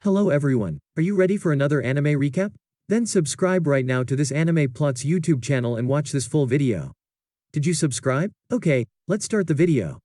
Hello everyone, are you ready for another anime recap? Then subscribe right now to this Anime Plots YouTube channel and watch this full video. Did you subscribe? Okay, let's start the video.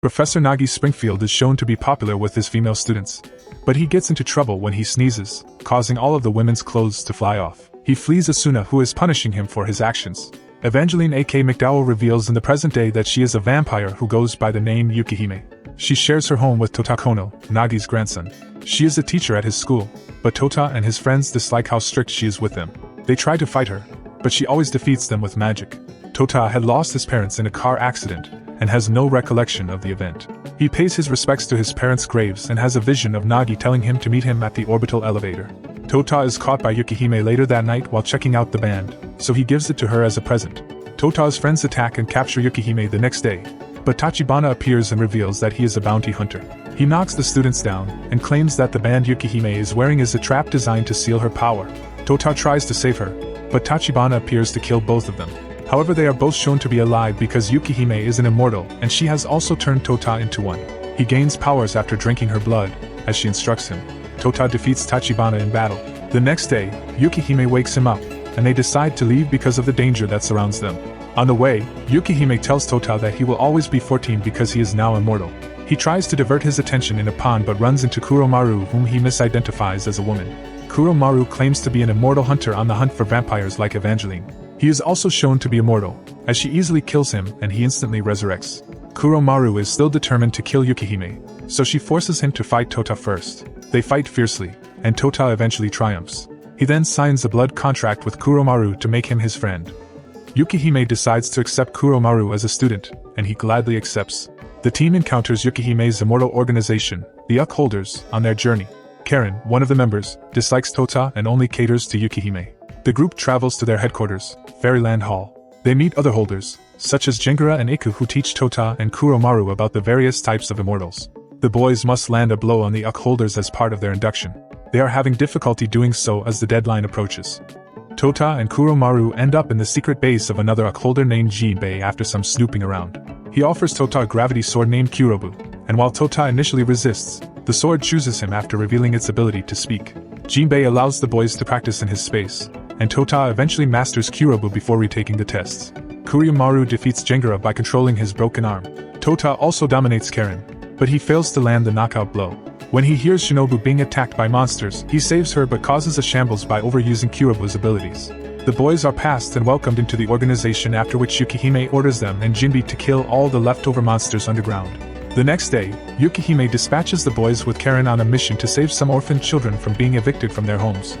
Professor Nagi Springfield is shown to be popular with his female students. But he gets into trouble when he sneezes, causing all of the women's clothes to fly off. He flees Asuna, who is punishing him for his actions. Evangeline A.K. McDowell reveals in the present day that she is a vampire who goes by the name Yukihime. She shares her home with Tota Kono, Nagi's grandson. She is a teacher at his school, but Tota and his friends dislike how strict she is with them. They try to fight her, but she always defeats them with magic. Tota had lost his parents in a car accident, and has no recollection of the event. He pays his respects to his parents' graves and has a vision of Nagi telling him to meet him at the orbital elevator. Tota is caught by Yukihime later that night while checking out the band, so he gives it to her as a present. Tota's friends attack and capture Yukihime the next day, but Tachibana appears and reveals that he is a bounty hunter. He knocks the students down and claims that the band Yukihime is wearing is a trap designed to seal her power. Tota tries to save her, but Tachibana appears to kill both of them. However, they are both shown to be alive because Yukihime is an immortal and she has also turned Tota into one. He gains powers after drinking her blood, as she instructs him. Tota defeats Tachibana in battle. The next day, Yukihime wakes him up, and they decide to leave because of the danger that surrounds them. On the way, Yukihime tells Tota that he will always be 14 because he is now immortal. He tries to divert his attention in a pond but runs into Kuromaru, whom he misidentifies as a woman. Kuromaru claims to be an immortal hunter on the hunt for vampires like Evangeline. He is also shown to be immortal, as she easily kills him and he instantly resurrects. Kuromaru is still determined to kill Yukihime, so she forces him to fight Tota first. They fight fiercely, and Tota eventually triumphs. He then signs a blood contract with Kuromaru to make him his friend. Yukihime decides to accept Kuromaru as a student, and he gladly accepts. The team encounters Yukihime's immortal organization, the Upholders, on their journey. Karen, one of the members, dislikes Tota and only caters to Yukihime. The group travels to their headquarters, Fairyland Hall. They meet other holders, such as Jingara and Iku, who teach Tota and Kuromaru about the various types of immortals. The boys must land a blow on the Upholders as part of their induction. They are having difficulty doing so as the deadline approaches. Tota and Kuromaru end up in the secret base of another Upholder named Jinbei after some snooping around. He offers Tota a gravity sword named Kurobu, and while Tota initially resists, the sword chooses him after revealing its ability to speak. Jinbei allows the boys to practice in his space, and Tota eventually masters Kurobu before retaking the tests. Kuromaru defeats Jingara by controlling his broken arm. Tota also dominates Karen, but he fails to land the knockout blow. When he hears Shinobu being attacked by monsters, he saves her but causes a shambles by overusing Kurobu's abilities. The boys are passed and welcomed into the organization, after which Yukihime orders them and Jinbei to kill all the leftover monsters underground. The next day, Yukihime dispatches the boys with Karen on a mission to save some orphaned children from being evicted from their homes.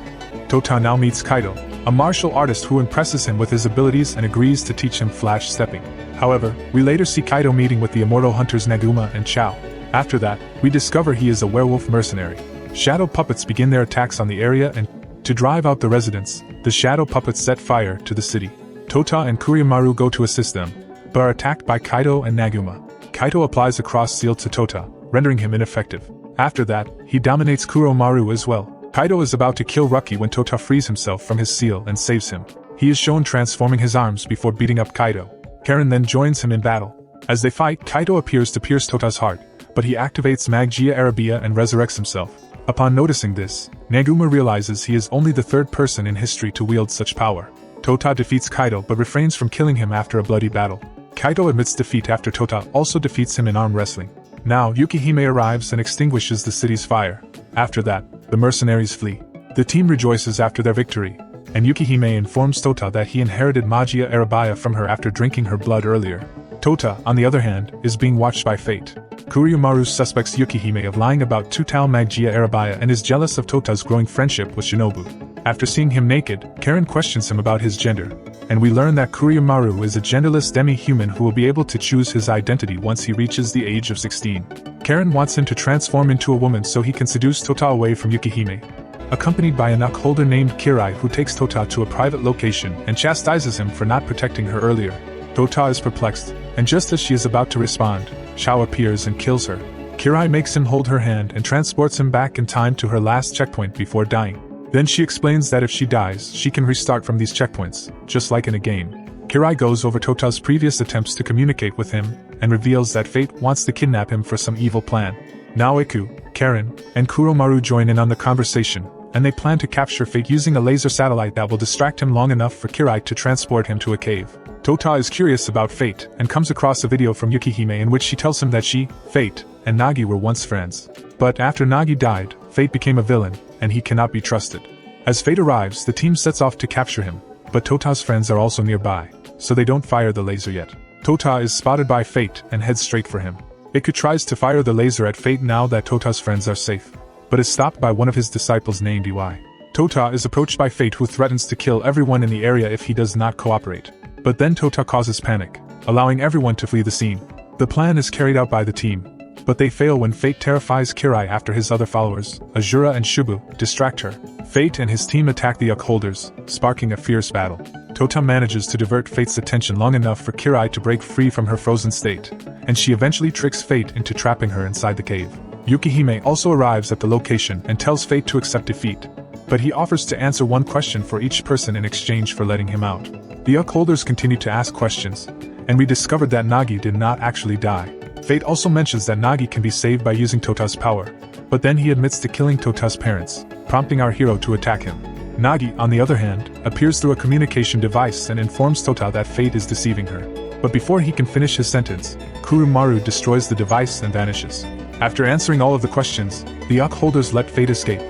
Tota now meets Kaido, a martial artist who impresses him with his abilities and agrees to teach him flash stepping. However, we later see Kaido meeting with the immortal hunters Naguma and Chao. After that, we discover he is a werewolf mercenary. Shadow puppets begin their attacks on the area, and to drive out the residents, the shadow puppets set fire to the city. Tota and Kuromaru go to assist them, but are attacked by Kaido and Naguma. Kaido applies a cross seal to Tota, rendering him ineffective. After that, he dominates Kuromaru as well. Kaido is about to kill Ruki when Tota frees himself from his seal and saves him. He is shown transforming his arms before beating up Kaido. Karen then joins him in battle. As they fight, Kaido appears to pierce Tota's heart, but he activates Magia Arabia and resurrects himself. Upon noticing this, Naguma realizes he is only the third person in history to wield such power. Tota defeats Kaido but refrains from killing him after a bloody battle. Kaido admits defeat after Tota also defeats him in arm wrestling. Now Yukihime arrives and extinguishes the city's fire. After that, the mercenaries flee. The team rejoices after their victory, and Yukihime informs Tota that he inherited Magia Arabia from her after drinking her blood earlier. Tota, on the other hand, is being watched by fate. Kuromaru suspects Yukihime of lying about Tutao Magia Arabia and is jealous of Tota's growing friendship with Shinobu. After seeing him naked, Karen questions him about his gender, and we learn that Kuromaru is a genderless demi-human who will be able to choose his identity once he reaches the age of 16. Karen wants him to transform into a woman so he can seduce Tota away from Yukihime. Accompanied by a knockholder named Kirai, who takes Tota to a private location and chastises him for not protecting her earlier. Tota is perplexed, and just as she is about to respond, Chao appears and kills her. Kirai makes him hold her hand and transports him back in time to her last checkpoint before dying. Then she explains that if she dies, she can restart from these checkpoints, just like in a game. Kirai goes over Tota's previous attempts to communicate with him, and reveals that fate wants to kidnap him for some evil plan. Now Iku, Karen, and Kuromaru join in on the conversation, and they plan to capture Fate using a laser satellite that will distract him long enough for Kirai to transport him to a cave. Tota is curious about Fate and comes across a video from Yukihime in which she tells him that she, Fate, and Nagi were once friends. But after Nagi died, Fate became a villain, and he cannot be trusted. As Fate arrives, the team sets off to capture him, but Tota's friends are also nearby, so they don't fire the laser yet. Tota is spotted by Fate and heads straight for him. Iku tries to fire the laser at Fate now that Tota's friends are safe, but is stopped by one of his disciples named Iwai. Tota is approached by Fate, who threatens to kill everyone in the area if he does not cooperate. But then Tota causes panic, allowing everyone to flee the scene. The plan is carried out by the team, but they fail when Fate terrifies Kirai after his other followers, Azura and Shubu, distract her. Fate and his team attack the upholders, sparking a fierce battle. Tota manages to divert Fate's attention long enough for Kirai to break free from her frozen state, and she eventually tricks Fate into trapping her inside the cave. Yukihime also arrives at the location and tells Fate to accept defeat, but he offers to answer one question for each person in exchange for letting him out. The upholders continue to ask questions, and we discovered that Nagi did not actually die. Fate also mentions that Nagi can be saved by using Tota's power, but then he admits to killing Tota's parents, prompting our hero to attack him. Nagi, on the other hand, appears through a communication device and informs Tota that Fate is deceiving her. But before he can finish his sentence, Kurumaru destroys the device and vanishes. After answering all of the questions, the upholders let Fate escape.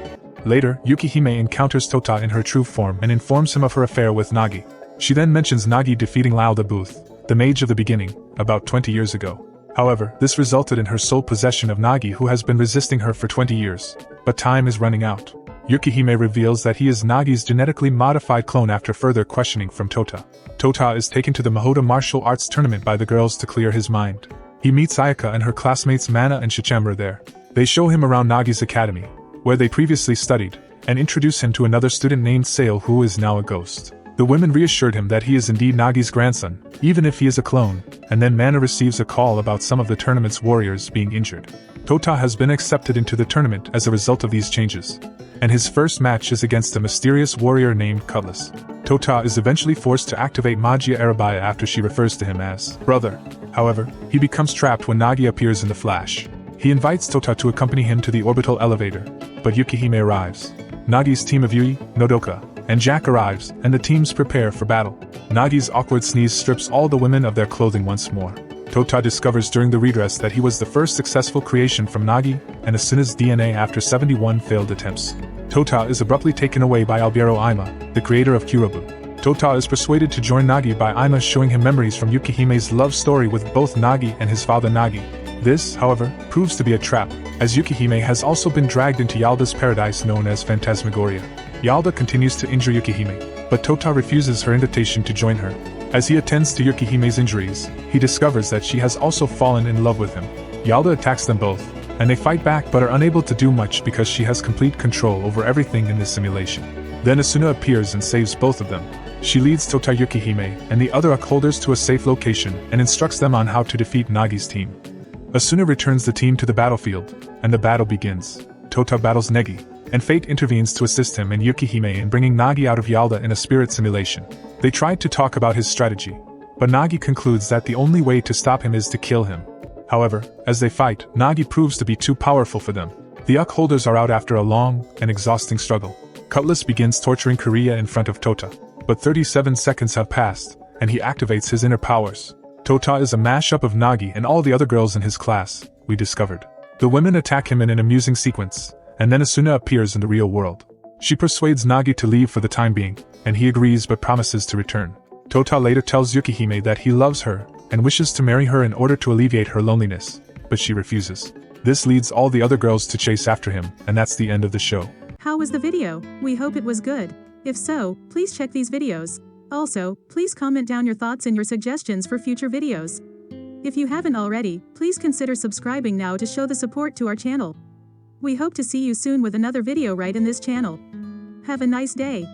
Later, Yukihime encounters Tota in her true form and informs him of her affair with Nagi. She then mentions Nagi defeating Lao the Booth, the mage of the beginning, about 20 years ago. However, this resulted in her sole possession of Nagi, who has been resisting her for 20 years. But time is running out. Yukihime reveals that he is Nagi's genetically modified clone after further questioning from Tota. Tota is taken to the Mahoda martial arts tournament by the girls to clear his mind. He meets Ayaka and her classmates Mana and Shichemura there. They show him around Nagi's academy, where they previously studied, and introduce him to another student named Sale, who is now a ghost. The women reassured him that he is indeed Nagi's grandson, even if he is a clone, and then Mana receives a call about some of the tournament's warriors being injured. Tota has been accepted into the tournament as a result of these changes, and his first match is against a mysterious warrior named Cutlass. Tota is eventually forced to activate Magia Arabaya after she refers to him as brother. However, he becomes trapped when Nagi appears in the flash. He invites Tota to accompany him to the orbital elevator, but Yukihime arrives. Nagi's team of Yui, Nodoka, and Jack arrives, and the teams prepare for battle. Nagi's awkward sneeze strips all the women of their clothing once more. Tota discovers during the redress that he was the first successful creation from Nagi and Asuna's DNA after 71 failed attempts. Tota is abruptly taken away by Albiero Aima, the creator of Kyurabu. Tota is persuaded to join Nagi by Aima showing him memories from Yukihime's love story with both Nagi and his father Nagi. This, however, proves to be a trap, as Yukihime has also been dragged into Yalda's paradise known as Phantasmagoria. Yalda continues to injure Yukihime, but Tota refuses her invitation to join her. As he attends to Yukihime's injuries, he discovers that she has also fallen in love with him. Yalda attacks them both, and they fight back but are unable to do much because she has complete control over everything in this simulation. Then Asuna appears and saves both of them. She leads Tota, Yukihime, and the other upholders to a safe location and instructs them on how to defeat Nagi's team. Asuna returns the team to the battlefield, and the battle begins. Tota battles Negi, and Fate intervenes to assist him and Yukihime in bringing Nagi out of Yalda in a spirit simulation. They tried to talk about his strategy, but Nagi concludes that the only way to stop him is to kill him. However, as they fight, Nagi proves to be too powerful for them. The upholders are out after a long and exhausting struggle. Cutlass begins torturing Korea in front of Tota, but 37 seconds have passed, and he activates his inner powers. Tota is a mashup of Nagi and all the other girls in his class, we discovered. The women attack him in an amusing sequence, and then Asuna appears in the real world. She persuades Nagi to leave for the time being, and he agrees but promises to return. Tota later tells Yukihime that he loves her and wishes to marry her in order to alleviate her loneliness, but she refuses. This leads all the other girls to chase after him, and that's the end of the show. How was the video? We hope it was good. If so, please check these videos. Also, please comment down your thoughts and your suggestions for future videos. If you haven't already, please consider subscribing now to show the support to our channel. We hope to see you soon with another video right in this channel. Have a nice day.